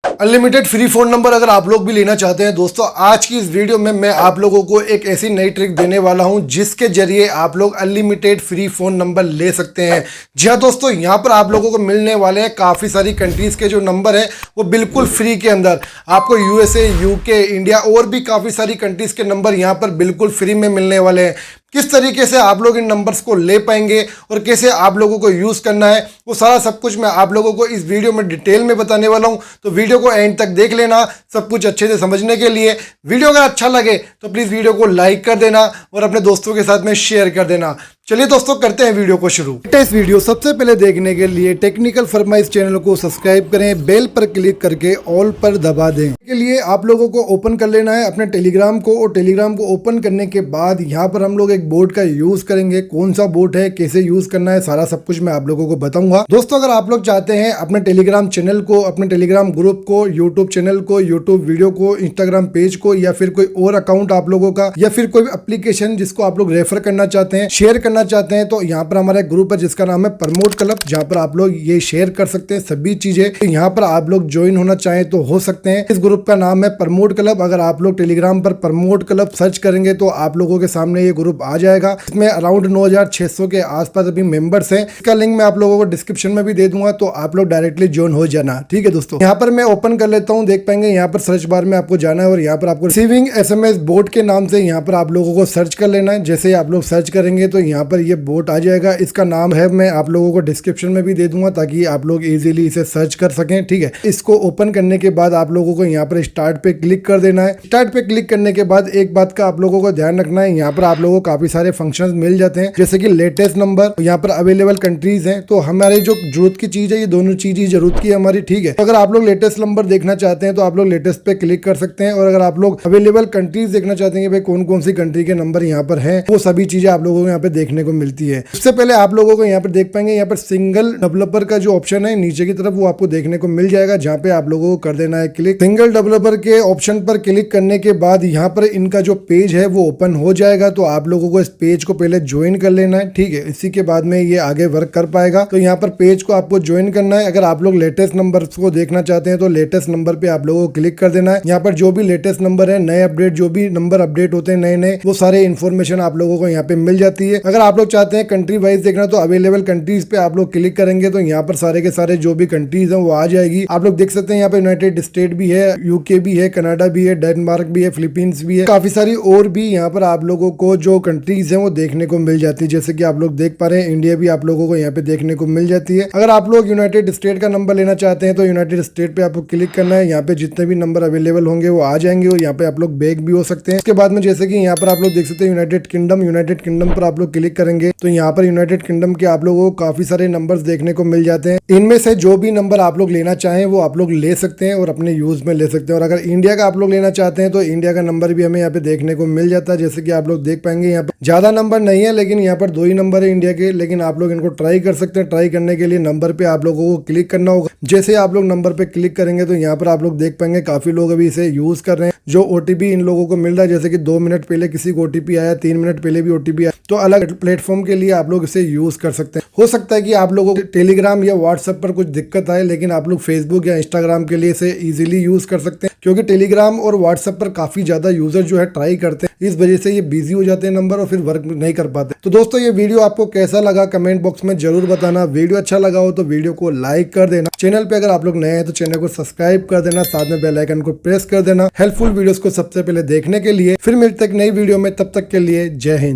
Unlimited free phone number अगर आप लोग भी लेना चाहते हैं दोस्तों, आज की इस वीडियो में मैं आप लोगों को एक ऐसी नई ट्रिक देने वाला हूं जिसके जरिए आप लोग अनलिमिटेड फ्री फोन नंबर ले सकते हैं। जी हाँ दोस्तों, यहां पर आप लोगों को मिलने वाले हैं काफ़ी सारी कंट्रीज़ के जो नंबर हैं वो बिल्कुल फ्री के अंदर। आपको यूएसए, यूके, इंडिया और भी काफ़ी सारी कंट्रीज़ के नंबर यहाँ पर बिल्कुल फ्री में मिलने वाले हैं। किस तरीके से आप लोग इन नंबर्स को ले पाएंगे और कैसे आप लोगों को यूज़ करना है, वो सारा सब कुछ मैं आप लोगों को इस वीडियो में डिटेल में बताने वाला हूं। तो वीडियो को एंड तक देख लेना सब कुछ अच्छे से समझने के लिए। वीडियो अगर अच्छा लगे तो प्लीज़ वीडियो को लाइक कर देना और अपने दोस्तों के साथ में शेयर कर देना। चलिए दोस्तों, करते हैं वीडियो को शुरू। इस वीडियो सबसे पहले देखने के लिए टेक्निकल फरमाइश चैनल को सब्सक्राइब करें, बेल पर क्लिक करके ऑल पर दबा दें। के लिए आप लोगों को ओपन कर लेना है अपने टेलीग्राम को, और टेलीग्राम को ओपन करने के बाद यहाँ पर हम लोग एक बोट का यूज करेंगे। कौन सा बोट है, कैसे यूज करना है, सारा सब कुछ मैं आप लोगों को बताऊंगा। दोस्तों, अगर आप लोग चाहते हैं अपने टेलीग्राम चैनल को, अपने टेलीग्राम ग्रुप को, यूट्यूब चैनल को, यूट्यूब वीडियो को, इंस्टाग्राम पेज को, या फिर कोई और अकाउंट आप लोगों का, या फिर कोई एप्लीकेशन जिसको आप लोग रेफर करना चाहते हैं, शेयर करना चाहते हैं, तो यहाँ पर हमारा एक ग्रुप है जिसका नाम है प्रमोट क्लब, जहाँ पर आप लोग ये शेयर कर सकते हैं सभी चीजें। तो यहाँ पर आप लोग ज्वाइन होना चाहें तो हो सकते हैं। इस ग्रुप का नाम है प्रमोट क्लब। अगर आप लोग टेलीग्राम पर प्रमोट क्लब सर्च करेंगे तो आप लोगों के सामने ये ग्रुप आ जाएगा। इसमें अराउंड 9600 के आसपास अभी मेंबर्स हैं। इसका लिंक मैं आप लोगों को डिस्क्रिप्शन में भी दे दूंगा, तो आप लोग डायरेक्टली ज्वाइन हो जाना। ठीक है दोस्तों, यहाँ पर मैं ओपन कर लेता हूँ। देख पाएंगे यहाँ पर सर्च बार में आपको जाना है और यहाँ पर आपको रिसीविंग एसएमएस बोट के नाम से यहाँ पर आप लोगों को सर्च कर लेना है। जैसे आप लोग सर्च करेंगे तो यहाँ पर ये बोट आ जाएगा। इसका नाम है, मैं आप लोगों को डिस्क्रिप्शन में भी दे दूंगा ताकि आप लोग इजीली इसे सर्च कर सकें। ठीक है, इसको ओपन करने के बाद आप लोगों को यहाँ पर स्टार्ट पे क्लिक कर देना है। स्टार्ट पे क्लिक करने के बाद एक बात का आप लोगों को ध्यान रखना है, यहाँ पर आप लोगों को काफी सारे फंक्शंस मिल जाते हैं, जैसे कि लेटेस्ट नंबर, यहाँ पर अवेलेबल कंट्रीज हैं। तो हमारे जो जरूरत की चीज है, ये दोनों चीज ही जरूरत की है हमारी। ठीक है, तो अगर आप लोग लेटेस्ट नंबर देखना चाहते हैं तो आप लोग लेटेस्ट पे क्लिक कर सकते हैं, और अगर आप लोग अवेलेबल कंट्रीज देखना चाहते हैं कि भाई कौन कौन सी कंट्री के नंबर यहाँ पर है, वो सभी चीजें आप लोगों को यहाँ पे देखने को मिलती है। उससे पहले आप लोगों को यहाँ पर देख पाएंगे, यहाँ पर सिंगल डेवलपर का जो ऑप्शन है नीचे की तरफ, वो आपको देखने को मिल जाएगा, जहाँ पे आप लोगों को कर देना है क्लिक। सिंगल डेवलपर के ऑप्शन पर क्लिक करने के बाद यहाँ पर इनका जो पेज है वो ओपन हो जाएगा। तो आप लोगों को इस पेज को पहले ज्वाइन कर लेना है। ठीक है, इसी के बाद में ये आगे वर्क कर पाएगा। तो यहाँ पर पेज को आपको ज्वाइन करना है। अगर आप लोग लेटेस्ट नंबर को देखना चाहते हैं तो लेटेस्ट नंबर पे आप लोगों को क्लिक कर देना है। यहाँ पर जो भी लेटेस्ट नंबर है, नए अपडेट, जो भी नंबर अपडेट होते हैं नए नए, वो सारे इन्फॉर्मेशन आप लोगों को यहाँ पे मिल जाती है। अगर आप लोग चाहते हैं कंट्री वाइज देखना तो अवेलेबल कंट्रीज पे आप लोग क्लिक करेंगे तो यहाँ पर सारे के सारे जो भी कंट्रीज हैं वो आ जाएगी। आप लोग देख सकते हैं यहाँ पे यूनाइटेड स्टेट भी है, यूके भी है, कनाडा भी है, डेनमार्क भी है, फिलीपींस भी है, काफी सारी और भी यहाँ पर आप लोगों को जो कंट्रीज हैं वो देखने को मिल जाती है। जैसे कि आप लोग देख पा रहे हैं, इंडिया भी आप लोगों को यहाँ पे देखने को मिल जाती है। अगर आप लोग यूनाइटेड स्टेट का नंबर लेना चाहते हैं तो यूनाइटेड स्टेट पे आपको क्लिक करना है। यहाँ पे जितने भी नंबर अवेलेबल होंगे वो आ जाएंगे और यहाँ पे आप लोग बैक भी हो सकते हैं। उसके बाद में जैसे कि यहाँ पर आप लोग देख सकते हैं यूनाइटेड किंगडम पर आप लोग क्लिक करेंगे तो यहाँ पर यूनाइटेड किंगडम के आप लोगों को काफी सारे नंबर्स देखने को मिल जाते हैं। इनमें से जो भी नंबर आप लोग लेना चाहें वो आप लोग ले सकते हैं और अपने यूज में ले सकते हैं। और अगर इंडिया का आप लोग लेना चाहते हैं तो इंडिया का नंबर भी हमें यहाँ पे देखने को मिल जाता है। जैसे कि आप लोग देख पाएंगे यहाँ पे ज्यादा नंबर नहीं है, लेकिन यहाँ पर 2 ही नंबर है इंडिया के, लेकिन आप लोग इनको ट्राई कर सकते हैं। ट्राई करने के लिए नंबर पे आप लोगों को क्लिक करना होगा। जैसे आप लोग नंबर पे क्लिक करेंगे तो यहाँ पर आप लोग देख पाएंगे काफी लोग अभी इसे यूज कर रहे हैं। जो ओटीपी इन लोगों को मिल रहा है, जैसे कि 2 मिनट पहले किसी को ओटीपी आया, 3 मिनट पहले भी ओटीपी आया, तो अलग प्लेटफॉर्म के लिए आप लोग इसे यूज कर सकते हैं। हो सकता है कि आप लोगों को टेलीग्राम या व्हाट्सएप पर कुछ दिक्कत आए, लेकिन आप लोग फेसबुक या इंस्टाग्राम के लिए इसे इजीली यूज कर सकते हैं, क्योंकि टेलीग्राम और व्हाट्सएप पर काफी ज्यादा यूजर जो है ट्राई करते हैं। इस वजह से ये बिजी हो जाते हैं नंबर और फिर वर्क नहीं कर पाते। तो दोस्तों, ये वीडियो आपको कैसा लगा कमेंट बॉक्स में जरूर बताना। वीडियो अच्छा लगा हो तो वीडियो को लाइक कर देना। चैनल पे अगर आप लोग नए हैं तो चैनल को सब्सक्राइब कर देना, साथ में बेल आइकन को प्रेस कर देना हेल्पफुल वीडियोस को सबसे पहले देखने के लिए। फिर मिलते हैं नई वीडियो में, तब तक के लिए जय हिंद।